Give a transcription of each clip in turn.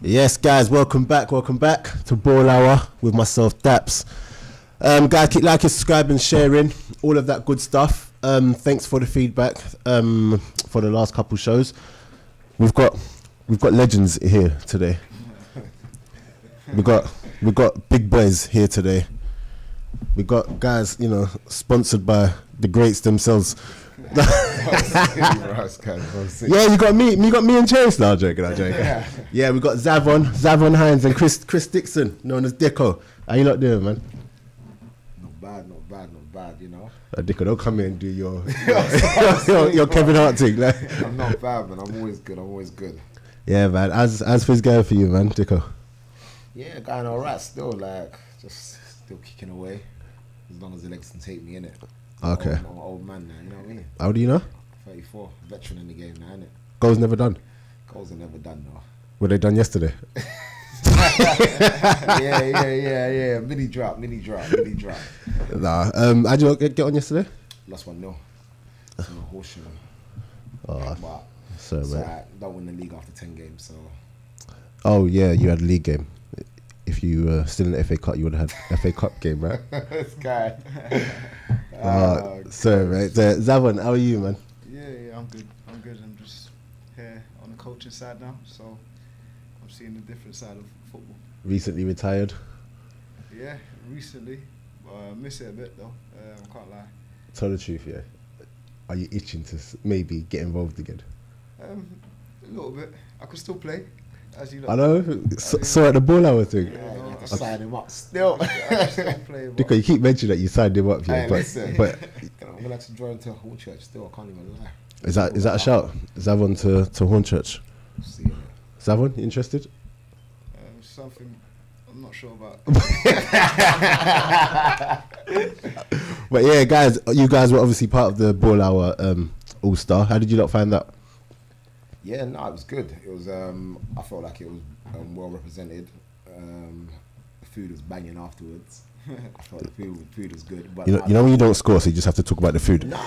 Yes, guys, welcome back to Ball Hour with myself, Daps. Guys, keep liking, subscribing, sharing, all of that good stuff. Thanks for the feedback for the last couple shows. We've got legends here today. We got big boys here today. We got guys, sponsored by the greats themselves. Yeah, you got me and Chase now, joking. Yeah, we got Zavon Hines and Chris Dickson, known as Dicko. How you lot doing, man? Not bad, Dicko, don't come here and do your Kevin Hart thing. Like. I'm not bad, man. I'm always good. Yeah, man. How's things going for you, man, Dicko? Yeah, going alright still, just still kicking away. As long as the legs can take me, innit? Okay. I'm an old man now, you know what I mean? How old do you know? 34, veteran in the game now, innit? Goals never done? Goals are never done, no. Were they done yesterday? Yeah. Mini drop. Nah. How'd you get on yesterday? Lost 1-0. It's on a horseshoe. Oh, so don't win the league after 10 games, so. Oh, yeah, you had a league game. If you were still in the FA Cup, you would have had FA Cup game, right? This guy. Sorry, mate. Zavon, how are you, man? Yeah, I'm good. I'm just here on the coaching side now, so I'm seeing a different side of football. Recently retired? Yeah, recently. I miss it a bit, though. I can't lie. Tell the truth, yeah. Are you itching to maybe get involved again? A little bit. I could still play. As you know. I know. So at the Ball Hour thing. Yeah, you have to sign him up still. Dicko, you keep mentioning that you signed him up, yeah. Hey, but I'm gonna have to join into Hornchurch still. I can't even lie. Is that a shout? Zavon to Hornchurch. See you. Zavon, you interested? Something I'm not sure about. But yeah, guys, you guys were obviously part of the Ball Hour All Star. How did you not find that? Yeah, no, it was good. It was. I felt like it was well represented. The food was banging afterwards. I thought the food was good. But you know when you don't score, so you just have to talk about the food. Nah.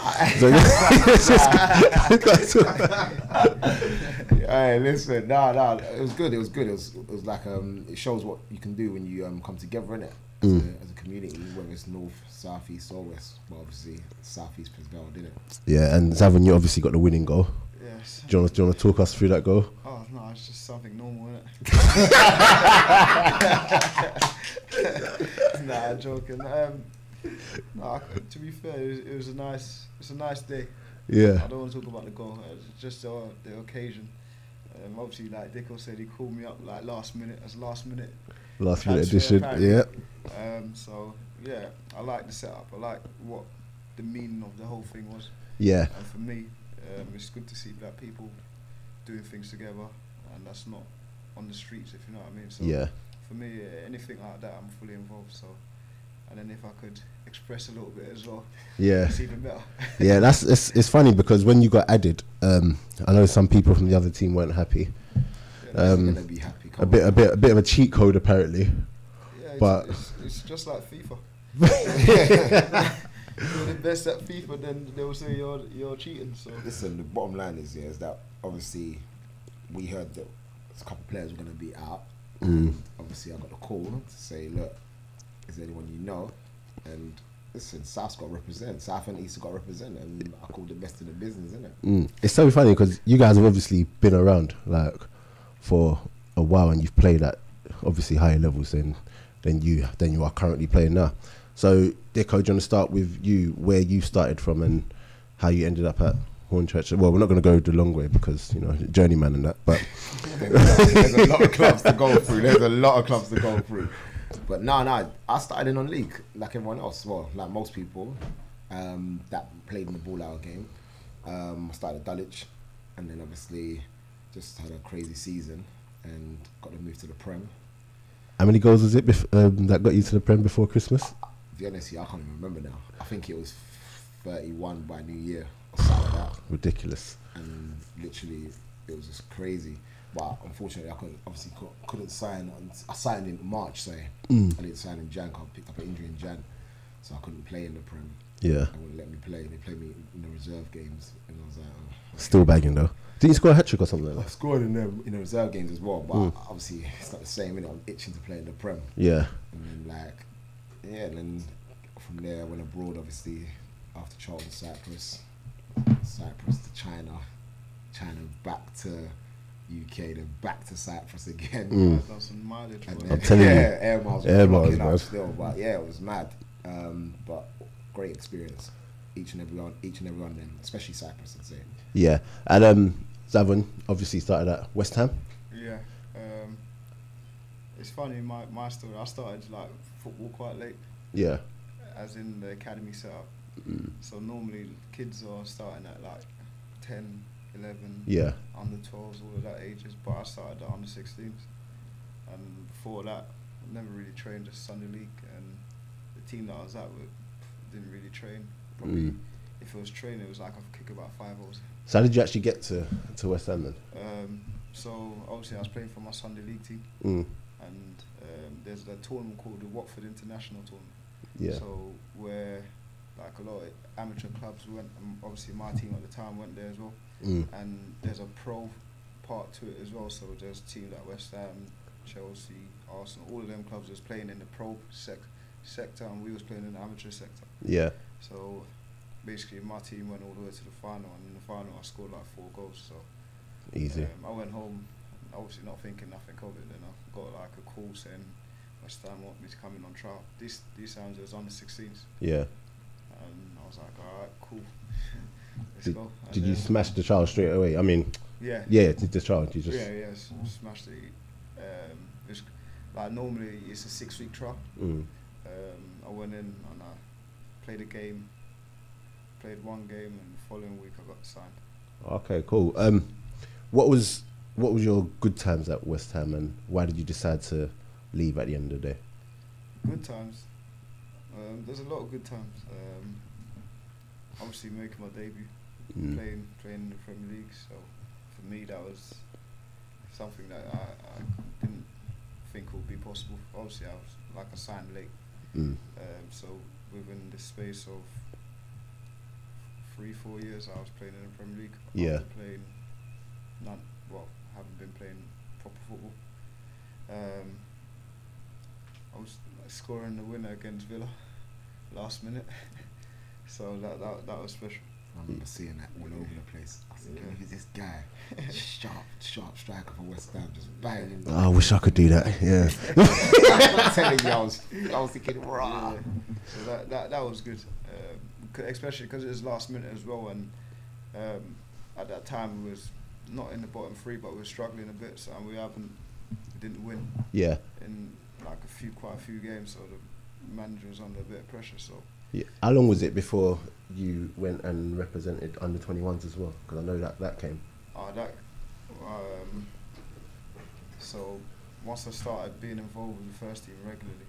Hey, listen, no, it was good. It was good. It was like it shows what you can do when you come together, innit? As a community, whether it's north, south, east, or west. But obviously, south east prevailed, didn't it? Yeah, and Zavon, you obviously got the winning goal. Yes. Do you want to talk us through that goal? Oh no, it's just something normal, innit? Nah, I'm joking. Nah, to be fair, it's a nice day. Yeah. I don't want to talk about the goal. It's just the occasion. Obviously, like Dicko said, he called me up like last minute addition. Apparently. Yeah. So yeah, I like the setup. I like what the meaning of the whole thing was. Yeah. And for me, it's good to see black people doing things together, and that's not on the streets, if you know what I mean. So yeah. For me, anything like that, I'm fully involved. So, and then if I could express a little bit as well, yeah, it's even better. Yeah, it's funny because when you got added, I know some people from the other team weren't happy. Gonna be happy. A bit of a cheat code apparently. Yeah, but it's just like FIFA. If you're the best at FIFA, then they will say you're cheating. So listen, the bottom line is that obviously we heard that a couple of players were going to be out. Obviously, I got a call to say, look, is there anyone you know? And listen, South's got to represent. South and East have got to represent, and I called the best in the business, isn't it? It's so funny because you guys have obviously been around like for a while, and you've played at obviously higher levels than you are currently playing now. So, Dicko, do you want to start with you, where you started from and how you ended up at Hornchurch? Well, we're not going to go the long way because, journeyman and that, but... There's a lot of clubs to go through. But no, I started in on league like everyone else. Well, like most people that played in the Ball Hour game. I started at Dulwich and then obviously just had a crazy season and got to move to the Prem. How many goals was it that got you to the Prem before Christmas? To be honest, I can't even remember now. I think it was 31 by New Year or something like that. Ridiculous. And literally, it was just crazy. But unfortunately, I couldn't sign. I signed in March, I didn't sign in Jan. I picked up an injury in Jan, so I couldn't play in the Prem. Yeah. They wouldn't let me play. They played me in the reserve games, and I was like, oh. Still bagging though. Didn't you score a hat-trick or something like I that? scored in the reserve games as well, but obviously it's not the same. I'm itching to play in the Prem. Yeah. And then and then from there I went abroad. Obviously after Charlton, Cyprus to China back to UK, then back to Cyprus again. I've done some mileage. I'm telling you, air miles, man. Still, but yeah, it was mad. But great experience. Each and every one of them, especially Cyprus, I'd say. Yeah, and Zavon obviously started at West Ham. Yeah, it's funny, my story. I started like football quite late. Yeah. As in the academy setup. So normally kids are starting at like 10, 11, yeah, under 12s, all of that ages. But I started at under 16s, and before that, I never really trained, just Sunday league, and the team that I was at didn't really train. Probably if it was training, it was like I could kick about 5 hours. So how did you actually get to West Ham then? So obviously I was playing for my Sunday league team, and there's a tournament called the Watford International Tournament. Yeah. So where like a lot of amateur clubs went, and obviously my team at the time went there as well. And there's a pro part to it as well. So there's teams like West Ham, Chelsea, Arsenal, all of them clubs was playing in the pro sector, and we was playing in the amateur sector. Yeah. So basically my team went all the way to the final, and in the final I scored like 4 goals. So easy. I went home, obviously not thinking nothing of it. Then I got like a call saying West Ham want me to come in on trial. These times it was under 16s. Yeah. And I was like, alright, cool. Let's go. And did you smash the trial straight away? I mean, yeah, did the trial? You just smashed it. It's like normally it's a 6-week trial. I went in and I played a game, played 1 game, and the following week I got signed. Okay, cool. What was your good times at West Ham, and why did you decide to leave at the end of the day? Good times. There's a lot of good times. Obviously making my debut, playing in the Premier League. So for me that was something that I didn't think would be possible. Obviously I was like I signed late. So within the space of 3-4 years I was playing in the Premier League. Yeah. Playing haven't been playing proper football. I was scoring the winner against Villa last minute. So that was special. I remember seeing that all over the place. I was thinking, look at this guy, sharp striker for West Ham, just banging. I wish I could do that. Yeah. I'm telling you, I was thinking, raw. Yeah. So that was good, especially because it was last minute as well, and at that time we was not in the bottom 3, but we were struggling a bit, so we didn't win. Yeah. In like quite a few games, so the manager was under a bit of pressure. So. Yeah. How long was it before you went and represented under 21s as well? Because I know that came. So once I started being involved with the first team regularly,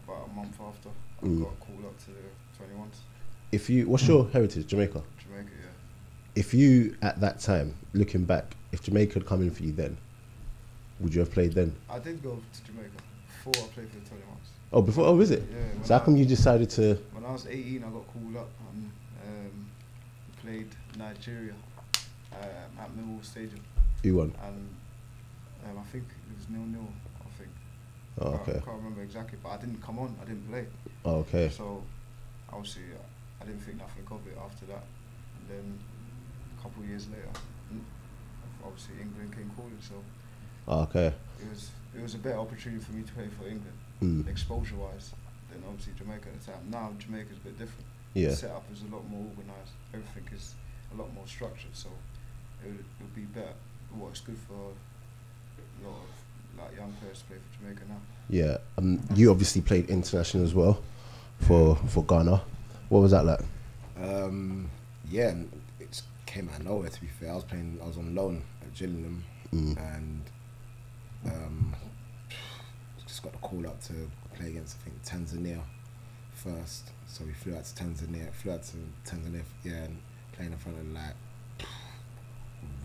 about a month after, I got called up to the 21s. What's your heritage? Jamaica? Jamaica, yeah. If you, at that time, looking back, if Jamaica had come in for you then, would you have played then? I did go to Jamaica before I played for the 21s. Oh, before? Oh, is it? Yeah. So how come you decided to... When I was 18, I got called up and played Nigeria at Millwall Stadium. Who won? And I think it was 0-0, I think. Oh, okay. I can't remember exactly, but I didn't come on, I didn't play. Oh, okay. So, obviously, I didn't think nothing of it after that. And then, a couple of years later, obviously England came calling, so... Oh, okay. It was a better opportunity for me to play for England, exposure-wise, than obviously Jamaica at the time. Now Jamaica's a bit different. Yeah. The setup is a lot more organised. Everything is a lot more structured. So it would be better. Well, it's good for a lot of like young players to play for Jamaica now. Yeah. You obviously played international as well for Ghana. What was that like? Yeah, it came out of nowhere. To be fair, I was on loan at Gillingham, and just got the call up to play against, I think, Tanzania first. So we flew out to Tanzania, yeah, and playing in front of like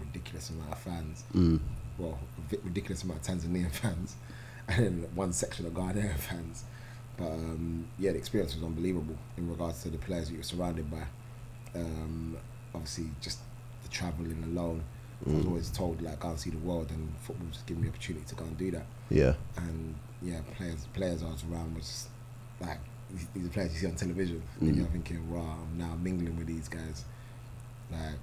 ridiculous amount of fans. Well, ridiculous amount of Tanzanian fans, and then one section of Ghanaian fans. But yeah, the experience was unbelievable in regards to the players that you were surrounded by. Obviously, just the travelling alone. I was always told, like, go and see the world, and football just gave me the opportunity to go and do that. Yeah. And yeah, players I was around was just like, these are players you see on television. And you're thinking, wow, I'm now mingling with these guys. Like,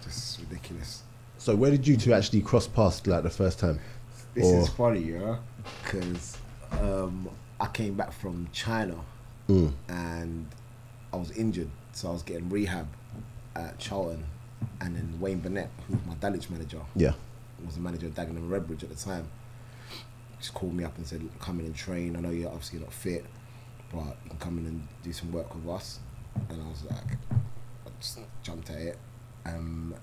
just ridiculous. So where did you two actually cross paths, like, the first time? This is funny, yeah, because I came back from China and I was injured, so I was getting rehab at Charlton, and then Wayne Burnett, who was my Dulwich manager, was the manager of Dagenham and Redbridge at the time, just called me up and said, come in and train. I know you're obviously not fit, but you can come in and do some work with us. And I was like, I just jumped at it. And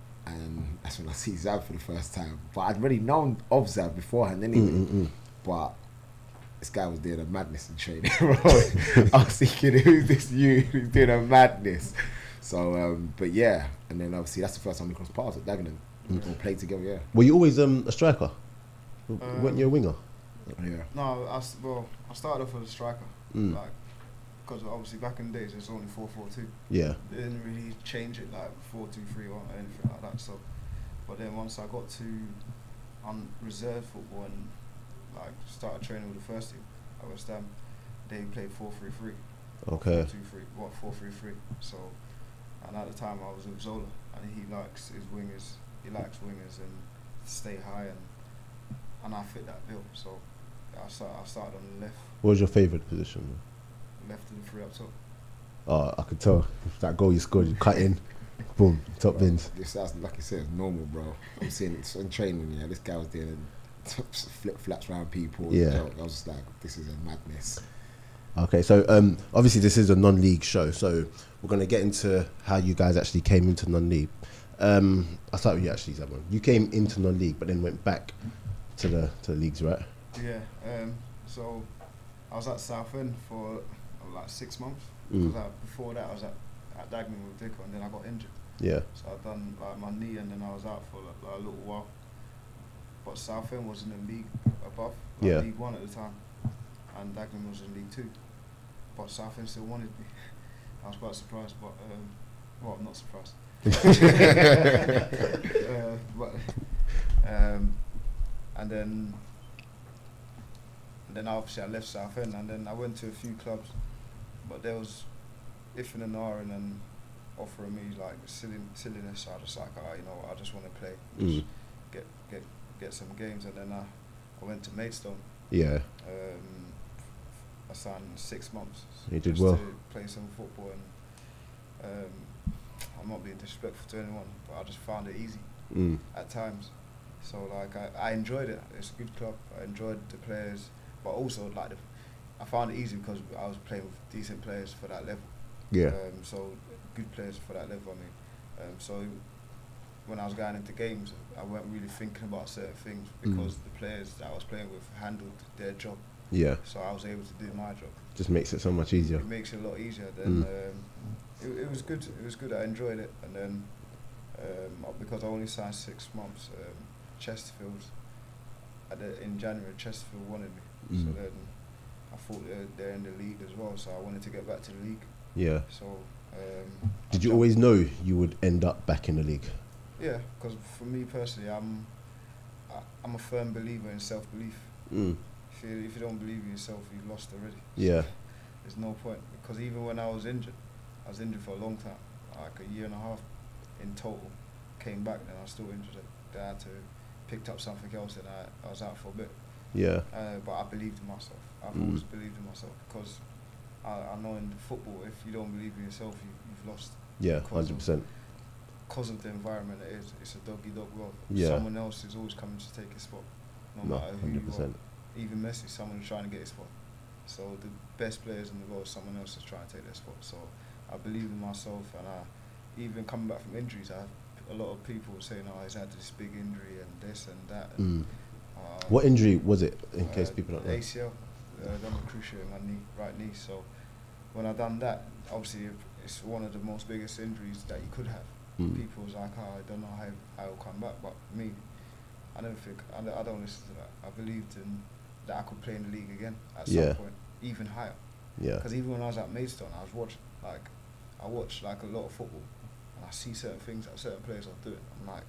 that's when I see Zav for the first time. But I'd already known of Zav beforehand anyway. But this guy was doing a madness in training. I was thinking, who's this you who's doing a madness? So, but yeah. And then obviously that's the first time we crossed paths at Dagenham. We all played together, yeah. Were you always a striker? Weren't you a winger? Yeah. No, I started off as a striker. Like, because obviously back in the days it's only 4-4-2. Yeah. They didn't really change it like 4-2-3-1 or anything like that. So, but then once I got to reserve football and like started training with the first team at West Ham, they played 4-3-3. Okay. 4-3-3. So, and at the time I was with Zola, and he likes his wingers. He likes wingers and stay high, and I fit that bill. So I started on the left. What was your favourite position? Left and three up top. Oh, I could tell. That goal you scored, you cut in, boom, top bins. This sounds, like you said, normal, bro. I'm seeing it in training, yeah, this guy was doing flip flaps around people. Yeah. I was just like, this is a madness. Okay, so obviously this is a non-league show, so we're going to get into how you guys actually came into non-league. I'll start with you actually, Zavon. You came into non-league, but then went back to the leagues, right? Yeah. So I was at Southend for like 6 months. Because before that I was at Dagenham with Dicko, and then I got injured. Yeah. So I done like my knee, and then I was out for like a little while. But Southend was in the league above, like League 1 at the time, and Dagenham was in League 2. But Southend still wanted me. I was quite surprised, but well, I'm not surprised. And then obviously I left Southend, and then I went to a few clubs, but there was iffing and ahhing and offering me like silliness. So I was like, oh, you know what, I just want to play, just get some games, and then I went to Maidstone. Yeah. I signed 6 months. You did just well. to play some football, and I'm not being disrespectful to anyone, but I just found it easy at times. So like I enjoyed it. It's a good club. I enjoyed the players, but also like I found it easy because I was playing with decent players for that level. Yeah. So good players for that level. I mean, so when I was going into games, I weren't really thinking about certain things because the players that I was playing with handled their job. Yeah. So I was able to do my job. Just makes it so much easier. It makes it a lot easier. Then it was good. It was good. I enjoyed it. And then because I only signed 6 months, Chesterfield in January, Chesterfield wanted me. So then I thought they're in the league as well. So I wanted to get back to the league. Yeah. So did you always know you would end up back in the league? Yeah, because for me personally, I'm a firm believer in self-belief. If you don't believe in yourself, you've lost already. Yeah. So there's no point, because even when I was injured for a long time, like a year and a half in total. Came back, then I was still injured. Then I had to picked up something else, and I was out for a bit. Yeah. But I believed in myself. I've always believed in myself, because I know in football, if you don't believe in yourself, you've lost. Yeah, 100%. Because of the environment it is, it's a dog-eat-dog world. Yeah. Someone else is always coming to take his spot, no matter who 100%. you are. Even Messi, someone's trying to get his spot. So the best players in the world, someone else is trying to take their spot. So I believe in myself, and even coming back from injuries, I have a lot of people saying, "Oh, he's had this big injury and this and that." And, what injury was it, in case people don't know? ACL, done a cruciate in my knee, right knee. So when I done that, obviously it's one of the most biggest injuries that you could have. People was like, "Oh, I don't know how I'll come back," but me, I don't listen to that. I believed in that I could play in the league again at some point. even higher. Yeah. Because even when I was at Maidstone, I watched like a lot of football, and I see certain things that certain players are doing. I'm like,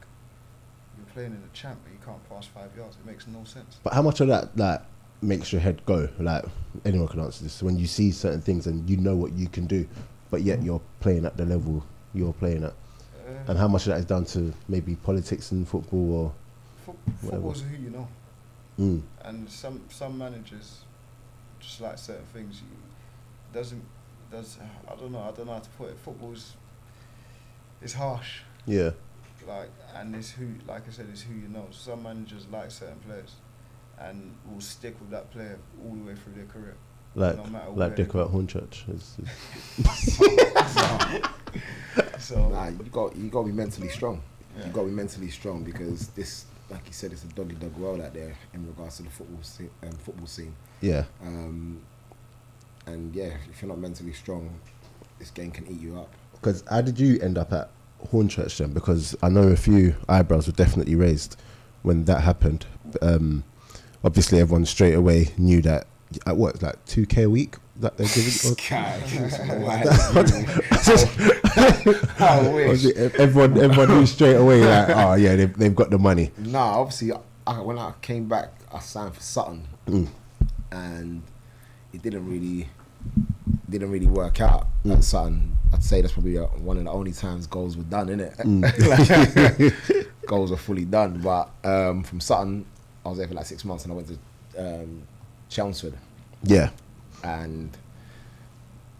you're playing in the champ, but you can't pass 5 yards. It makes no sense. But how much of that like makes your head go? Like anyone can answer this. When you see certain things and you know what you can do, but yet you're playing at the level you're playing at, and how much of that is down to maybe politics in football or football's who you know. And some managers just like certain things. I don't know how to put it. Football's it's harsh. Yeah. Like, and it's who, like I said, it's who you know. Some managers like certain players, and will stick with that player all the way through their career. Like Dicko at Hornchurch. So nah, you got to be mentally strong. Yeah. You got to be mentally strong because this, like you said, it's a dog-eat-dog world out there in regards to the football scene. Yeah. And yeah, if you're not mentally strong, this game can eat you up. Because how did you end up at Hornchurch then? Because I know a few eyebrows were definitely raised when that happened. Obviously, everyone straight away knew that at what, like 2K a week that they're giving. I wish. Everyone knew straight away like, oh yeah, they've got the money. Nah, obviously, when I came back, I signed for Sutton, and it didn't really work out at Sutton. I'd say that's probably one of the only times goals were done, innit? Goals were fully done. But from Sutton, I was there for like 6 months, and I went to Chelmsford. Yeah. And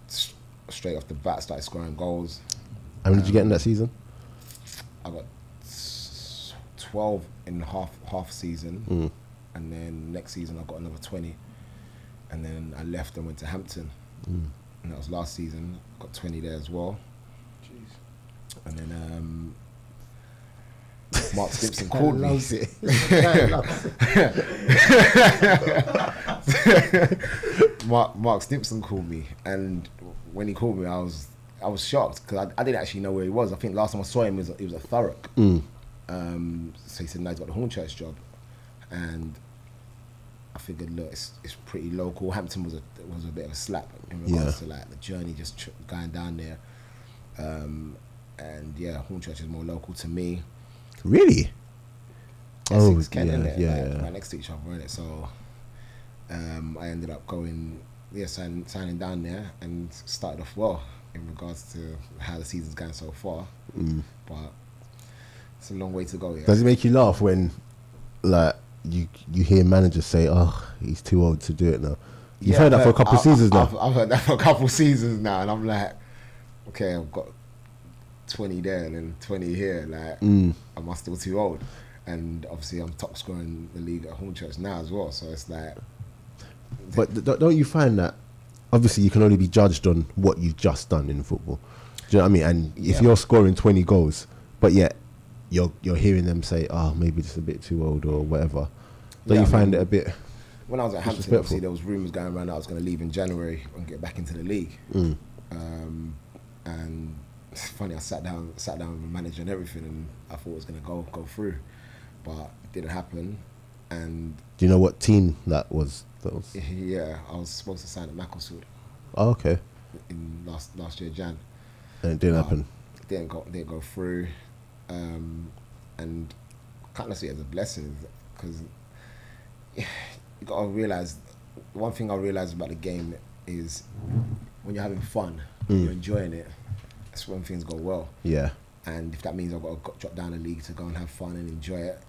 straight off the bat, started scoring goals. How many did you get in that season? I got 12 in half season, and then next season I got another 20, and then I left and went to Hampton, and that was last season. Got 20 there as well. Jeez. And then Mark Stimpson called me. Mark Stimpson called me, and when he called me, I was shocked because I didn't actually know where he was. I think last time I saw him he was at Thurrock. So he said, "No, he's got the Hornchurch job," and I figured, look, it's pretty local. Hampton was a bit of a slap in regards to like the journey, just going down there. And yeah, Hornchurch is more local to me. Really? Essex, Kent, right next to each other, innit? So I ended up going, signing down there and started off well in regards to how the season's going so far. But it's a long way to go. Yeah. Does it make you laugh when, like, you hear managers say, "Oh, he's too old to do it now"? You've heard that for a couple of seasons now. I've heard that for a couple of seasons now, and I'm like, okay, I've got 20 there and then 20 here. Like, am I still too old? And obviously, I'm top scorer in the league at Hornchurch now as well. So it's like, but don't you find that obviously you can only be judged on what you've just done in football? Do you know what I mean? And if you're scoring 20 goals, but yet you're hearing them say, "Oh, maybe just a bit too old" or whatever. Don't you find it a bit? When I was at Hampton, obviously there was rumours going around that I was going to leave in January and get back into the league. And it's funny, I sat down with the manager and everything, and I thought it was going to go through, but it didn't happen. And do you know what team that was? Yeah, I was supposed to sign at Macclesfield. Oh, okay. In last year, Jan. And it didn't happen. It didn't go through, and kind of see it as a blessing because you got to realise, one thing I realised about the game is when you're having fun, you're enjoying it, that's when things go well. Yeah. And if that means I've got to drop down a league to go and have fun and enjoy it,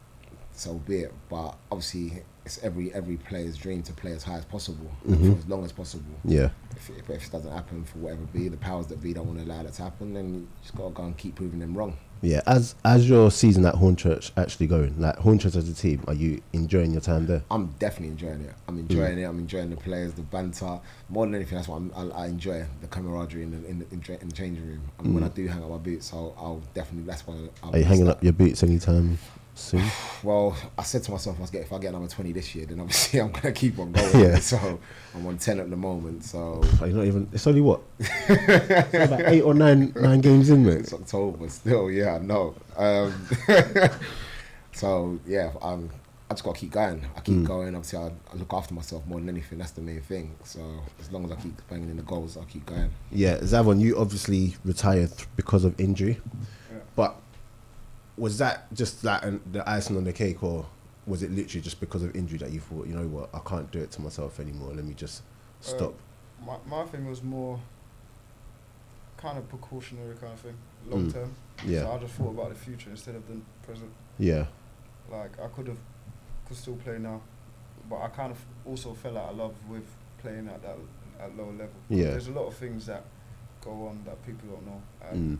so be it. But obviously, it's every player's dream to play as high as possible, for as long as possible. Yeah. If it doesn't happen for whatever be, the powers that be don't want to allow that to happen, then you just got to go and keep proving them wrong. Yeah. As your season at Hornchurch actually going, like Hornchurch as a team, are you enjoying your time there? I'm definitely enjoying it. I'm enjoying it. I'm enjoying the players, the banter. More than anything, that's what I enjoy, the camaraderie in the changing room. And when I do hang up my boots, I'll definitely. That's why. Are you hanging up your boots anytime soon? Well, I said to myself, if I get another 20 this year, then obviously I'm gonna keep on going. So I'm on 10 at the moment. So you're not even. It's only what? It's about 8 or 9 games in, mate. It's October still. Yeah, I know. So yeah, I'm I just got to keep going. I keep going. Obviously, I look after myself more than anything. That's the main thing. So as long as I keep banging in the goals, I'll keep going. Yeah, Zavon, you obviously retired because of injury, but was that just like the icing on the cake, or was it literally just because of injury that you thought, you know what, I can't do it to myself anymore, let me just stop? My thing was more kind of precautionary kind of thing, long term. Yeah. So I just thought about the future instead of the present. Yeah. Like I could still play now, but I kind of also fell out of love with playing at that lower level. Yeah. There's a lot of things that go on that people don't know, and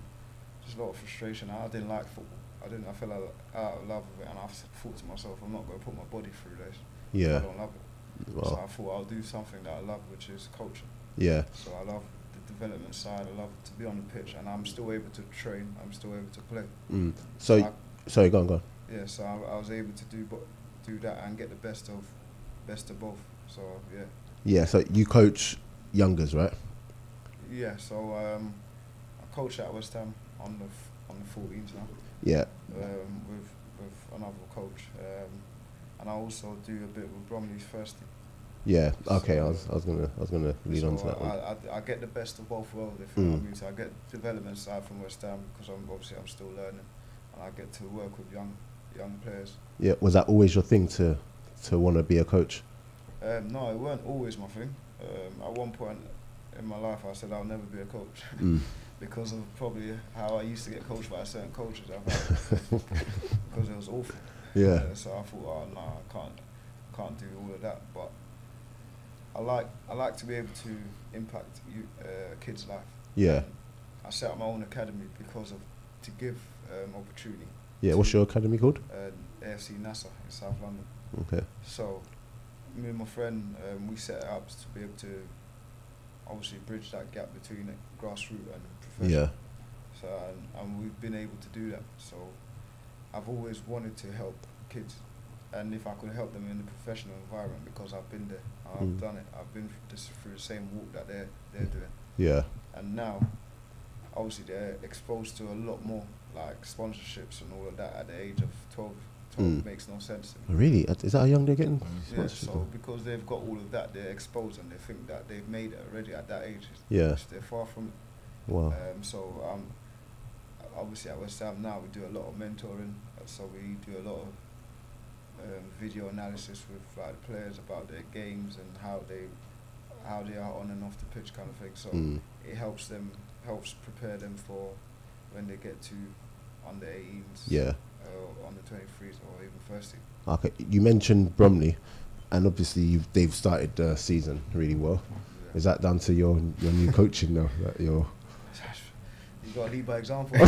there's a lot of frustration. I didn't like football. I fell out of love with it, and I thought to myself, I'm not going to put my body through this. Yeah. I don't love it. Wow. So I thought I'll do something that I love, which is coaching. Yeah. So I love the development side. I love to be on the pitch, and I'm still able to train. I'm still able to play. So, sorry, go on. Yeah. So I was able to do that and get the best of both. So yeah. Yeah. So you coach youngers, right? Yeah. So I coach at West Ham on the 14s now. Yeah. With another coach, and I also do a bit with Bromley's first team. Yeah. Okay. So, I was gonna lead on to that one. I get the best of both worlds, if you know what I mean. So I get development side from West Ham because I'm still learning, and I get to work with young players. Yeah. Was that always your thing to want to be a coach? No, it weren't always my thing. At one point in my life, I said I'll never be a coach. Because of probably how I used to get coached by certain coaches because it was awful. Yeah. So I thought, oh no, I can't do all of that. But I like to be able to impact a kid's life. Yeah. I set up my own academy to give opportunity. Yeah. What's your academy called? AFC NASA in South London. Okay. So me and my friend, we set it up to be able to obviously bridge that gap between grassroots and professional. Yeah. So and we've been able to do that. So I've always wanted to help kids, and if I could help them in the professional environment, because I've been there, I've done it. I've been through the same walk that they're doing. Yeah. And now, obviously, they're exposed to a lot more, like sponsorships and all of that at the age of 12. 12 makes no sense to me. Really? Is that how young they're getting? Yeah, so because they've got all of that, they're exposed and they think that they've made it already at that age. Yeah. They're far from it. Wow. So obviously at West Ham now we do a lot of mentoring. So we do a lot of video analysis with like players about their games and how they are on and off the pitch kind of thing. So it helps prepare them for when they get to under 18s. Yeah. On the 23s or even first team. Okay, you mentioned Bromley, and obviously they've started the season really well. Yeah. Is that down to your new coaching now? That you got to lead by example.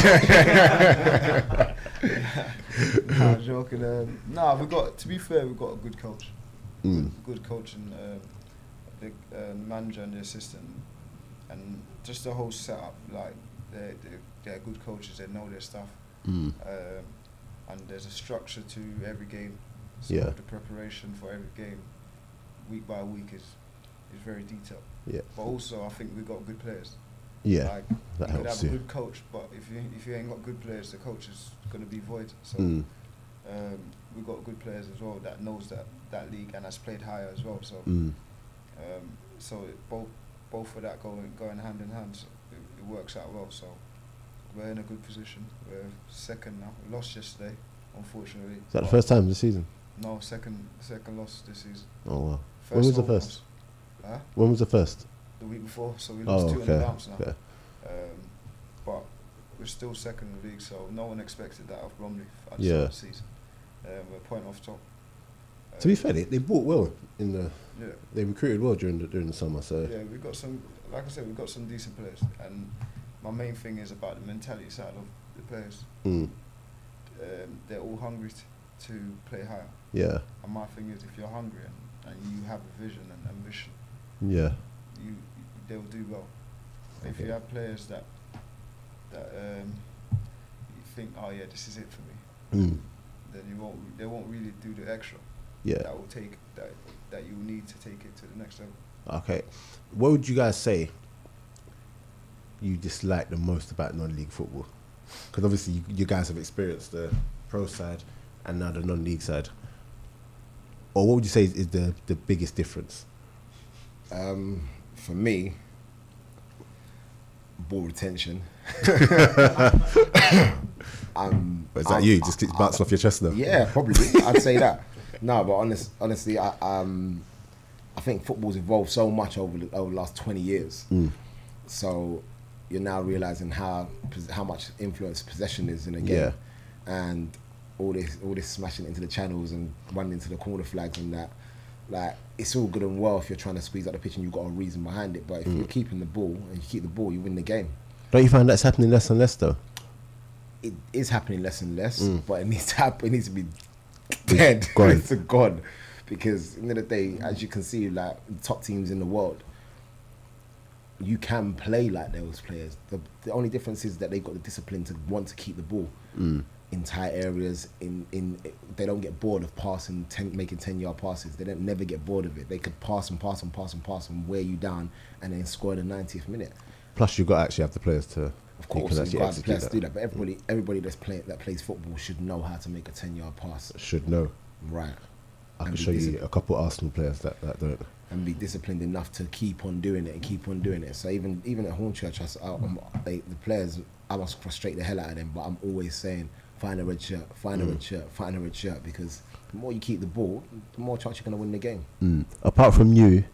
Nah, joking. Nah, to be fair, we've got a good coach. Good coach and the manager and the assistant, and just the whole setup. Like they're good coaches. They know their stuff. And there's a structure to every game. So the preparation for every game, week by week, is very detailed. Yeah. But also, I think we've got good players. Yeah. Like that you could helps have a good coach, but if you ain't got good players, the coach is going to be void. So we've got good players as well that knows that league and has played higher as well. So so both of that going hand in hand. So it works out well. So we're in a good position. We're second now. We lost yesterday, unfortunately. Is that the first time this season? No, second loss this season. Oh wow. When was the first? When was the first? The week before, so we lost 2 in the bounce now. Okay. But we're still second in the league, so no one expected that of Bromley at the start of the season. We're a point off top. To be fair, they bought well in the. Yeah. They recruited well during the summer, so. Yeah, we got some. Like I said, we've got some decent players, and my main thing is about the mentality side of the players. They're all hungry to play higher. Yeah. And my thing is, if you're hungry and you have a vision and ambition, they'll do well. Okay. If you have players that you think, oh yeah, this is it for me, then they won't really do the extra. Yeah. That you will need to take it to the next level. Okay. What would you guys say you dislike the most about non-league football? Because obviously you guys have experienced the pro side and now the non-league side. Or what would you say is the biggest difference? For me, ball retention. Is that you? Just keeps bouncing off your chest now? Yeah, probably. I'd say that. No, but honestly, I think football's evolved so much over the last 20 years. So you're now realising how much influence possession is in a game. Yeah. And all this smashing into the channels and running into the corner flags and that. Like, it's all good and well if you're trying to squeeze out the pitch and you've got a reason behind it. But if you're keeping the ball and you keep the ball, you win the game. Don't you find that's happening less and less though? It is happening less and less, but it needs to happen. It needs to be dead. It's gone. Because at the end of the day, as you can see, like the top teams in the world, you can play like those players. The only difference is that they've got the discipline to want to keep the ball in tight areas. They don't get bored of passing, making 10-yard passes. They don't never get bored of it. They could pass and wear you down, and then score in the 90th minute. Plus, you've got to actually have the players to. Of course, you've got the players to do that. But everybody that plays football should know how to make a 10-yard pass. Should know. Right. I can show you a couple of Arsenal players that don't. And be disciplined enough to keep on doing it and keep on doing it. So even at Hornchurch, the players, I must frustrate the hell out of them. But I'm always saying, find a red shirt, find a red shirt, find a red shirt, because the more you keep the ball, the more chance you're going to win the game. Apart from you,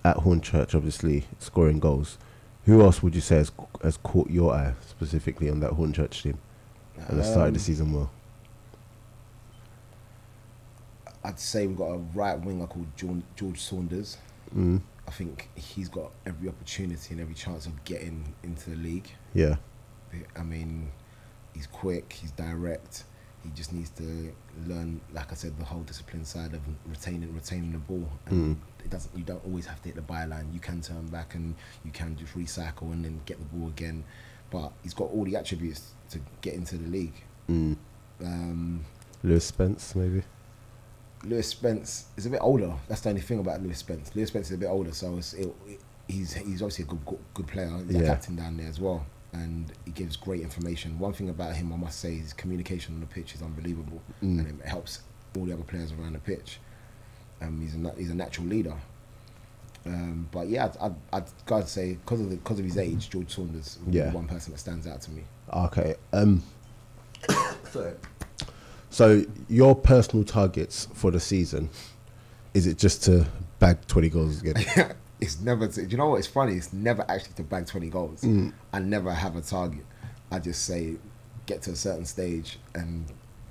at Hornchurch, obviously scoring goals, who else would you say has caught your eye specifically on that Hornchurch team and has started the season well? I'd say we've got a right winger called George Saunders. I think he's got every opportunity and every chance of getting into the league. Yeah. I mean, he's quick, he's direct. He just needs to learn, like I said, the whole discipline side of retaining the ball. And you don't always have to hit the byline. You can turn back and you can just recycle and then get the ball again. But he's got all the attributes to get into the league. Lewis Spence, maybe? Lewis Spence is a bit older. That's the only thing about Lewis Spence. Lewis Spence is a bit older, so he's obviously a good player. He's a captain down there as well, and he gives great information. One thing about him, I must say, his communication on the pitch is unbelievable, and it helps all the other players around the pitch. He's a natural leader. But yeah, I'd gotta say, because of his age, George Saunders is the one person that stands out to me. Okay. Sorry. So your personal targets for the season, is it just to bag 20 goals again? It's never to, do you know what, it's funny, it's never actually to bag 20 goals. I never have a target. I just say, get to a certain stage and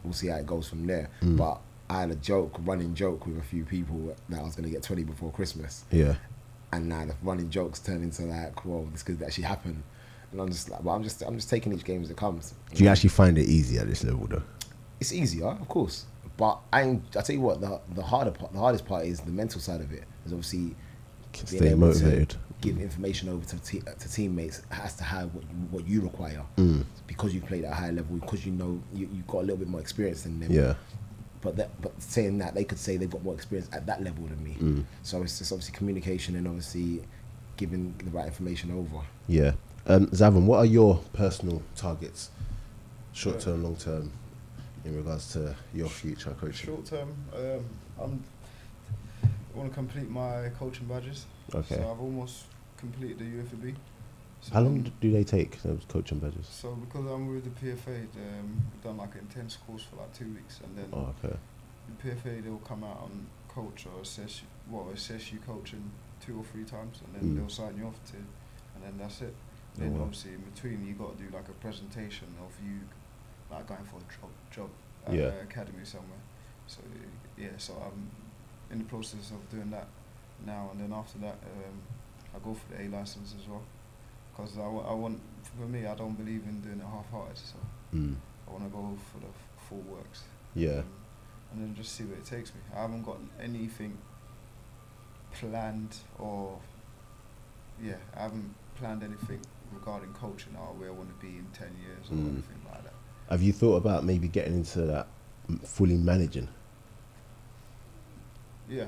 we'll see how it goes from there. But I had a running joke with a few people that I was going to get 20 before Christmas. Yeah. And now the running jokes turn into like, well, this could actually happen. And I'm just like, well, I'm just taking each game as it comes. Do you actually find it easy at this level though? It's easier, of course, but I tell you what, the hardest part is the mental side of it. Is obviously being able motivated to give information over to teammates as to how what you require, because you played at a high level, because you know you've got a little bit more experience than them. Yeah. But saying that, they could say they've got more experience at that level than me. So it's just obviously communication and obviously giving the right information over. Yeah. Zavon, what are your personal targets, short term, long term, in regards to your future coaching? Short term, I want to complete my coaching badges. Okay. So I've almost completed the UFB. So how long do they take, those coaching badges? So because I'm with the PFA, we've done like an intense course for like 2 weeks, and then the PFA, they'll come out and coach or assess you coaching 2 or 3 times, and then they'll sign you off to, and then that's it. Then obviously in between you got to do like a presentation of you like going for a job at an academy somewhere. So yeah, so I'm in the process of doing that now, and then after that I go for the A license as well, because I want, for me, I don't believe in doing it half-hearted, so I want to go for the full works. Yeah. And then just see where it takes me. I haven't got anything planned, or I haven't planned anything regarding coaching or where I want to be in 10 years or anything like that. Have you thought about maybe getting into that fully managing? Yeah.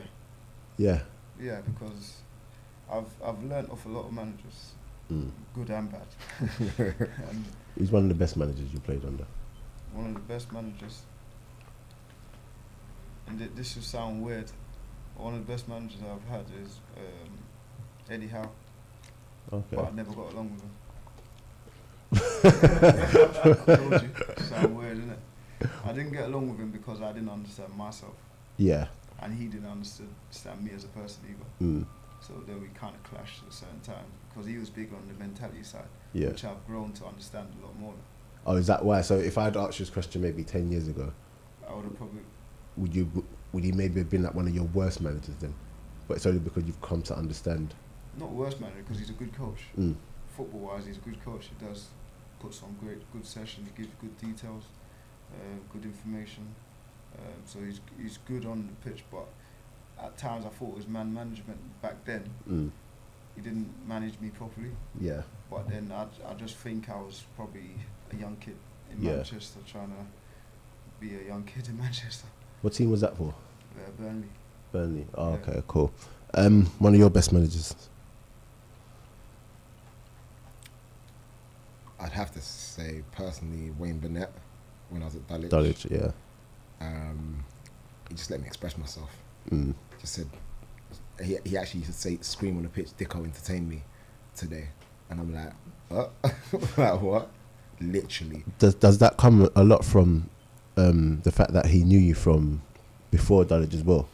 Yeah. Yeah, because I've learnt off a lot of managers, good and bad. Who's one of the best managers you played under? One of the best managers. and this will sound weird. One of the best managers I've had is Eddie Howe. Okay. But I never got along with him. I told you. Sound weird, isn't it? I didn't get along with him because I didn't understand myself. Yeah. And he didn't understand me as a person either. Mm. So then we kind of clashed at a certain time because he was big on the mentality side, Yeah. which I've grown to understand a lot more. Oh, is that why? So if I'd asked you this question maybe 10 years ago, I would have probably. would he maybe have been like one of your worst managers then? But it's only because you've come to understand. Not worst manager because he's a good coach. Mm. Football-wise, he's a good coach. He does put some good sessions, gives good details, good information. So he's good on the pitch, but at times I thought it was man management back then. Mm. He didn't manage me properly. Yeah. But then I just think I was probably a young kid in Manchester trying to be a young kid in Manchester. What team was that for? Burnley. Burnley. Oh, Yeah. okay, cool. One of your best managers? I'd have to say personally Wayne Burnett when I was at Dulwich. Dulwich, yeah. He just let me express myself. Mm. Just said he actually used to say, scream on the pitch, Dicko entertain me today, and I'm like, like what? Literally. Does that come a lot from the fact that he knew you from before Dulwich as well?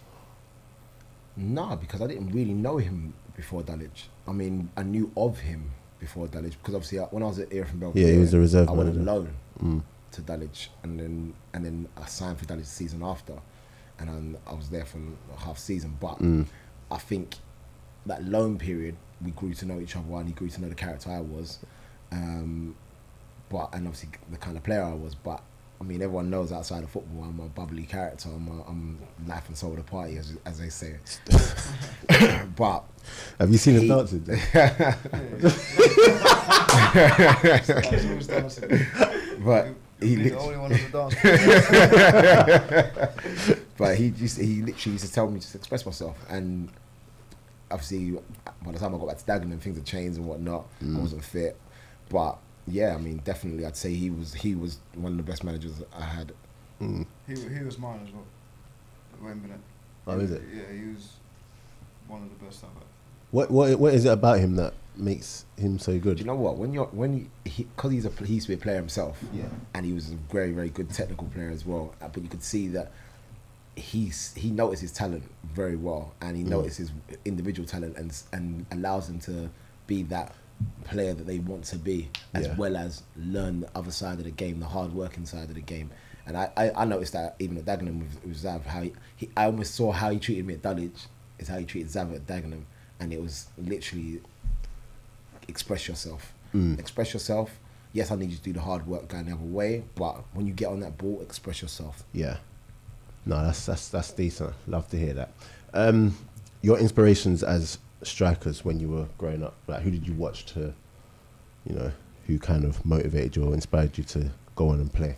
No, because I didn't really know him before Dulwich. I mean, I knew of him before Dulwich because obviously when I was at Urchins Belfast, Yeah, he was a reserve I went manager. on loan Mm. to Dulwich, and then I signed for Dulwich the season after, and I was there for a half season. But I think that loan period we grew to know each other, and he grew to know the character I was, and obviously the kind of player I was. But I mean, everyone knows outside of football, I'm a bubbly character. I'm life and soul of the party, as they say. But have you seen him dancing? But he the only one on the dance. but he literally used to tell me just to express myself, and obviously by the time I got back to Dagenham, things had changed and whatnot. I wasn't fit, but yeah, I mean, definitely I'd say he was one of the best managers I had. He was mine as well. Wayne Burnett. Oh, is it? Yeah, he was one of the best I've had. What is it about him that makes him so good? Do you know what? Because he used to be a player himself, Yeah. and he was a very, very good technical player as well. But you could see that he noticed his talent very well, and he noticed his individual talent, and allows him to be that player that they want to be, as well as learn the other side of the game, the hard working side of the game. And I noticed that even at Dagenham with Zav, how I almost saw how he treated me at Dulwich is how he treated Zav at Dagenham, and it was literally express yourself. Express yourself. Yes, I need you to do the hard work going the other way, but when you get on that ball, express yourself. Yeah. No, that's decent. Love to hear that. Your inspirations as strikers when you were growing up, like who did you watch to, who kind of motivated you or inspired you to go on and play?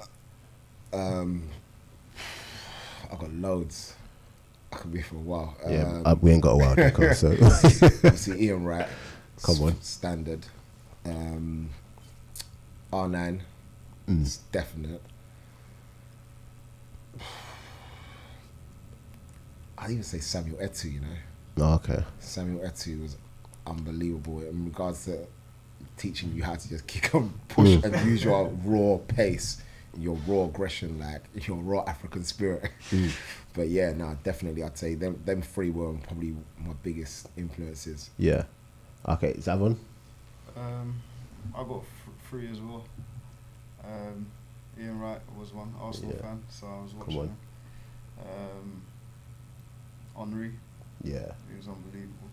I've got loads. I could be for a while. We ain't got a while, Dicko, so Obviously Ian Wright. Come on. Standard. R9. It's definite. I'd even say Samuel Eto'o, Oh, okay. Samuel Eto'o was unbelievable in regards to teaching you how to just kick and push and use your raw pace, your raw aggression, like your raw African spirit. But yeah, no, definitely I'd say them three were probably my biggest influences. Yeah. Okay, Zavon? I got three as well. Ian Wright was one, Arsenal fan, so I was watching him. Henry. Yeah. He was unbelievable.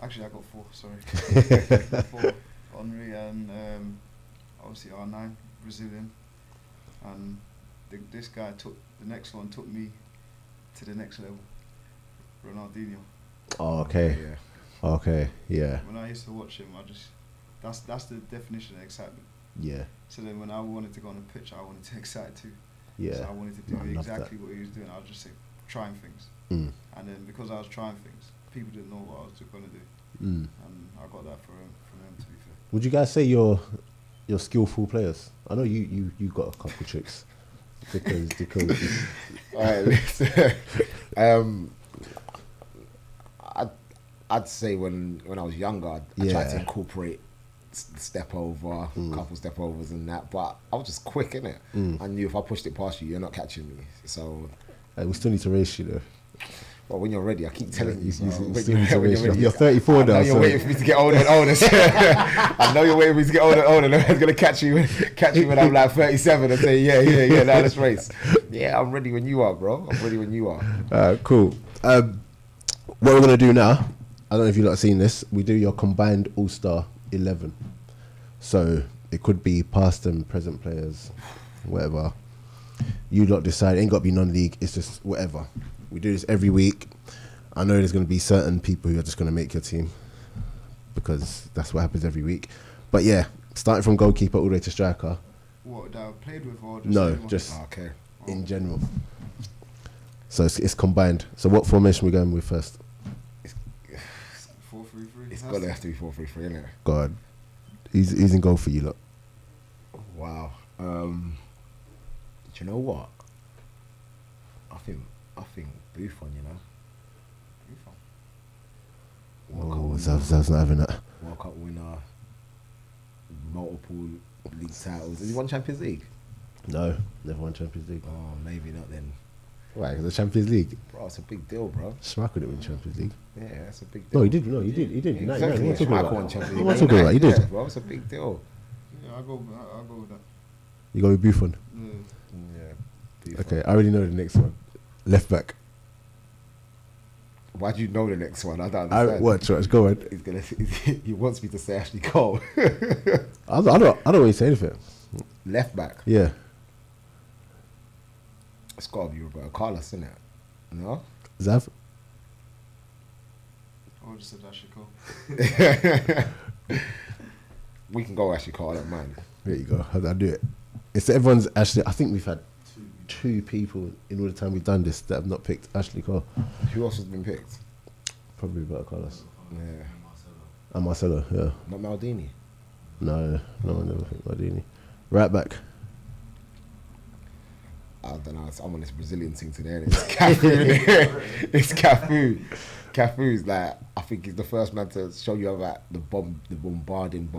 Actually, I got four, sorry. Four. Henry and obviously R9, Brazilian. And this guy the next one took me to the next level. Ronaldinho. Oh, okay. Yeah. Okay, yeah. When I used to watch him, that's the definition of excitement. Yeah. So then when I wanted to go on the pitch, I wanted to excite too. Yeah. So I wanted to do exactly what he was doing. I was just say, trying things. And then because I was trying things, people didn't know what I was going to do. And I got that from him, to be fair. Would you guys say you're skillful players? I know you got a couple tricks. Dicko. All right, listen. I'd say when I was younger, I tried to incorporate step over, couple step overs and that, but I was just quick, innit? I knew if I pushed it past you, you're not catching me. So we still need to race you though. Well, when you're ready, I keep telling you. You're 34 now. You're waiting for me to get older and older. I know you're waiting for me to get older and older. No one's gonna catch you when I'm like 37 and say, yeah. Now let's race. Yeah, I'm ready when you are, bro. I'm ready when you are. Cool. What we're gonna do now? I don't know if you've not seen this. We do your combined All-Star 11. So it could be past and present players, whatever. You lot decide. It ain't got to be non-league. It's just whatever. We do this every week. I know there's going to be certain people who are just going to make your team because that's what happens every week. But yeah, starting from goalkeeper all the way to striker. What, that I've played with or just No, anyone? just Okay. in general. So it's combined. So what formation we going with first? 4-3-3. It's gonna have to be 4-3-3, innit? God, he's in goal for you lot. Wow. Do you know what? I think Buffon, you know. Oh, Zav's not having that. World Cup winner, multiple league titles. Has he won Champions League? No, never won Champions League. Oh, maybe not then. Why? The Champions League. Bro, it's a big deal, bro. Schmeichel didn't win Champions League. Yeah, that's a big deal. No, he did. No, he did. He did. Exactly. What Schmeichel won Champions League. What am I talking about? He did. Yeah, bro, it's a big deal. Yeah, I'll go with that. You go with Buffon. Yeah. Yeah. Okay, I already know the next one. Left back. Why do you know the next one? I don't understand. Watch, go on. He wants me to say Ashley Cole. I don't really say anything. Left back. Yeah. It's got to be Roberto Carlos, isn't it? No? Zav. I just said Ashley Cole. We can go Ashley Cole, I don't mind. There you go. I'll do it. It's everyone's Ashley. I think we've had two people in all the time we've done this that have not picked Ashley Cole. Who else has been picked? Probably Roberto Carlos. Yeah. And Marcelo, yeah. Not Maldini. No one never picked Maldini. Right back. I don't know. I'm on this Brazilian thing today. It's Cafu. It's Cafu. Cafu's like, I think he's the first man to show you about the bombarding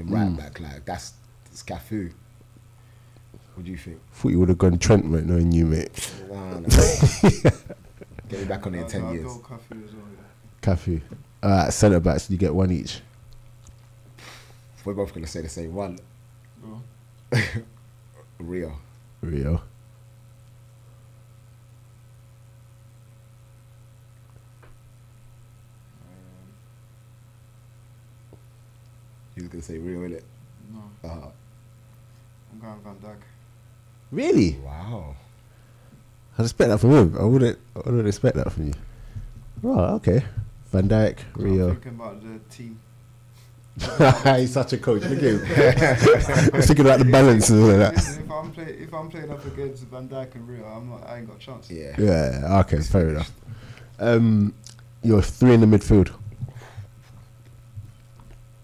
right back. Like it's Cafu. What do you think? Thought you would have gone Trent, mate, knowing you, mate. No. Get me back on it in 10 years. I'll go Cafu as well, yeah. Cafu. Centre backs, you get one each. We're both going to say the same one. Go. Rio. He was going to say Rio, innit? No. I'm going Van Dijk. Really? Wow. I'd expect that from him. I wouldn't expect that from you. Oh, okay. Van Dijk, Rio. I'm thinking about the team. He's such a coach. Look at him. I was thinking about the balance and all of that. If I'm playing up against Van Dijk and Rio, I ain't got a chance. Yeah. Yeah, okay, fair enough. You're three in the midfield.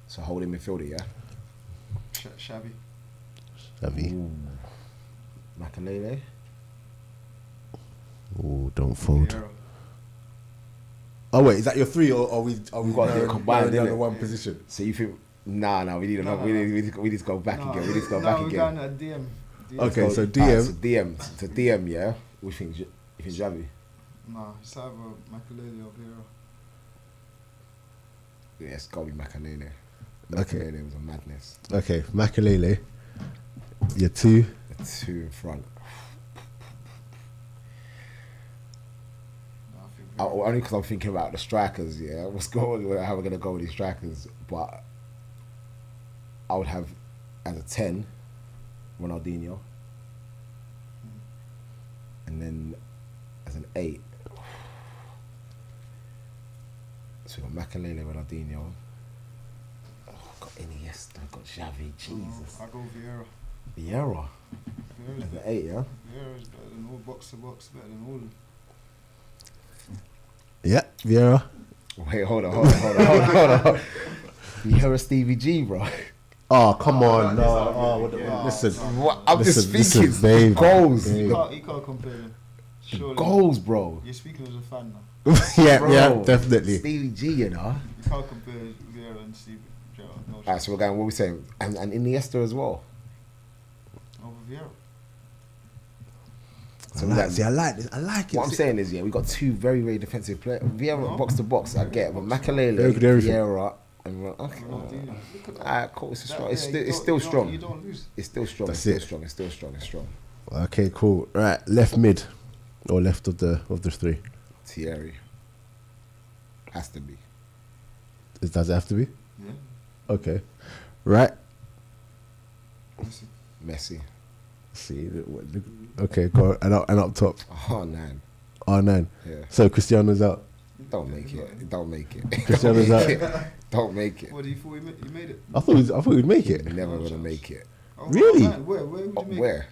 So holding midfielder, yeah? Shabby. Savvy. Makalele. Oh, don't fold. Vieira. Oh wait, is that your three, or we got to combine down innit? to one position? So you think? Nah. We need another. We need to go back again. We need to go back we're again. going at DM. Okay, so DM. DM. To DM, yeah. We think Xavi. No, it's either Makalele or Vieira. Yeah, it's got to be Makalele. Okay. Makalele was a madness. Okay, Makalele. You're two. The two in front. No, I think Only because I'm thinking about the strikers, yeah. How we're gonna go with these strikers, but I would have as a 10, Ronaldinho, and then as an 8, so we got Makalele, Ronaldinho. Oh, got Iniesta, got Xavi. Jesus. I go Vieira. Vieira Vieira's as an 8, yeah. Vieira's better than all box to box, better than all of them. Yeah, Vieira. Wait, hold on. Vieira Stevie G, bro. Oh, come on. No. this Oh, argument, listen. What? I'm just speaking. Listen, babe. Goals. Babe. You can't compare them. Surely. Goals, bro. You're speaking as a fan now. Yeah, Bro. yeah, definitely. Stevie G, you know. You can't compare Vieira and Steve Gerrard. No, Alright, so we're going, what we saying? And Iniesta as well. over Vieira. So I like this. I like it. what I'm saying is, yeah, we got two very, very defensive players. Vieira No. box to box, I get, but Makelele, Very good everything. Vieira, and okay. Ronaldinho. Look at that. Alright, cool. It's strong. That It's there, still, you it's don't- still you don't- strong. You don't lose. It's still strong. That's It's still it. strong. It's still strong. It's strong. Okay, cool. Right, left mid, or left of the three. Thierry has to be. Does it have to be? Yeah. Okay. Right. Messi. Messi. See. Okay, go on. And up top. Oh, man. R9. Yeah. So Cristiano's out. Don't make it. Don't make it. Cristiano's Don't out. make it. Don't make it. What do you thought you made it? I thought we'd make it. Never gonna make it. Oh, Really? man, where would you make it? Where?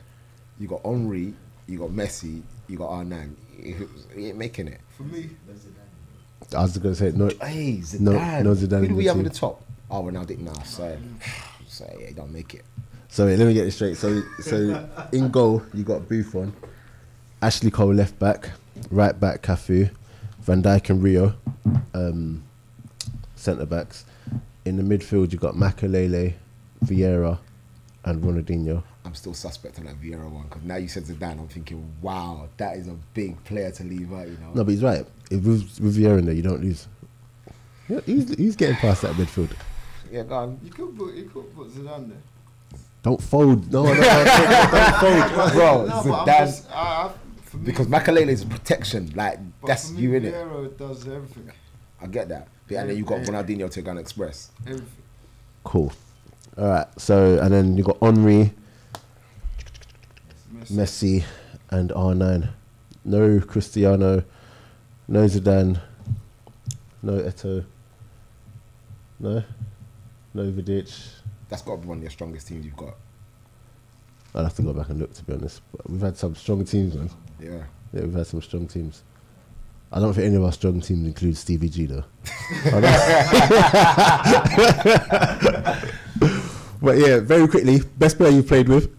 You got Henri, you got Messi, you got Arnan. He ain't making it. For me, I was gonna say no. Hey, Zidane. No Zidane Who in do we the have at team. the top? Oh, Ronaldo. Nah, so yeah, don't make it. So wait, let me get this straight. So in goal you got Buffon, Ashley Cole left back, right back Cafu, Van Dijk and Rio, centre backs. In the midfield you got Makelele, Vieira, and Ronaldinho. I'm still suspect on that Vieira one because now you said Zidane. I'm thinking, wow, that is a big player to leave out. You know. No, but he's right. If with Vieira in there, you don't lose. Yeah, he's getting past that midfield. Yeah, go on. you could put Zidane there. Don't fold. No, don't fold. Bro, No, but I'm Zidane. just, for me, Because Makelele is protection. Like, but that's for me, you, innit? Vieira does everything. I get that. But, and then you got Ronaldinho to go and express. Everything. Cool. All right. So and then you got Henri, Messi, and R9. No Cristiano, no Zidane, no Eto'o, no Vidic. That's got to be one of your strongest teams you've got. I'll have to go back and look, to be honest. But we've had some strong teams, man. Yeah. Yeah, we've had some strong teams. I don't think any of our strong teams include Stevie G, though. But yeah, very quickly, best player you played with?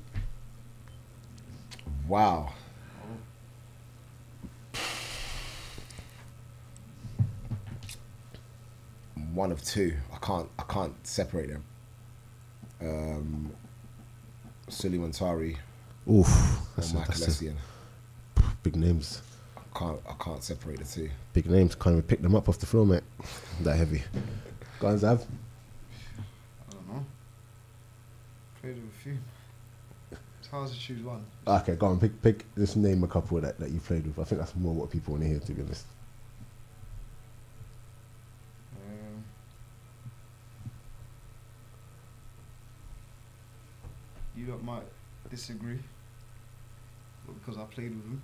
Wow. One of two. I can't separate them. Suleiman Tari Oof, or that's Michael a Essien. big names. I can't separate the two. Big names. Can't even pick them up off the floor, mate. That heavy. Go on, Zav. I don't know. Played with a few. It's hard to choose one. Okay, go on. Pick. Just name a couple that you played with. I think that's more what people want to hear, to be honest. You lot might disagree, but because I played with him,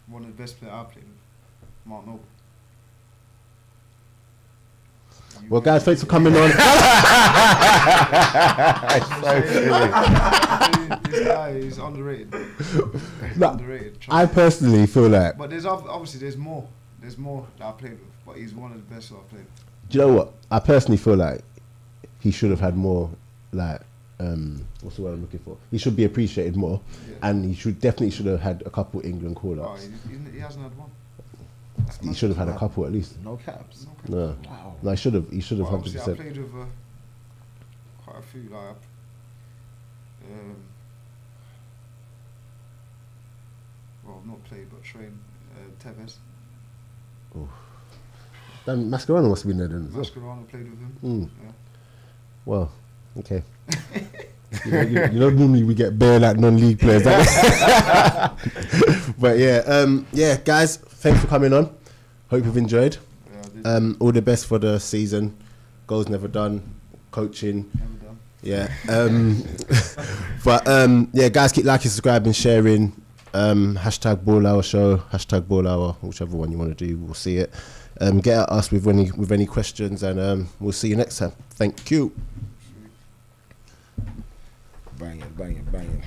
one of the best players I played with, Mark Noble. Well, guys, thanks for coming on. This guy is underrated. He's No, underrated. I personally feel like, But there's obviously there's more. There's more that I played with, but he's one of the best that I've played with. do you know what? I personally feel like he should have had more, like, what's the word I'm looking for? He should be appreciated more, Yeah. and he definitely should have had a couple England Oh, call-ups. he hasn't had one. He should have had a couple at least. No caps. No, Wow. no, he should have. He should have Well, 100%. obviously, I played with quite a few. Like, well, not played, but trained. Tevez, Mascherano must have been there then as well. Mascherano played with him. Mm. Yeah. Well, okay. you know, normally we get bare like non-league players. But yeah, guys, thanks for coming on. Hope you've enjoyed. Yeah, I did. All the best for the season. Goals never done. Coaching. Never done. Yeah. But yeah, guys, keep liking, subscribing, sharing. Hashtag Ball Hour Show. Hashtag Ball Hour. Whichever one you want to do, we'll see it. Get at us with any questions, and we'll see you next time. Thank you. Banging.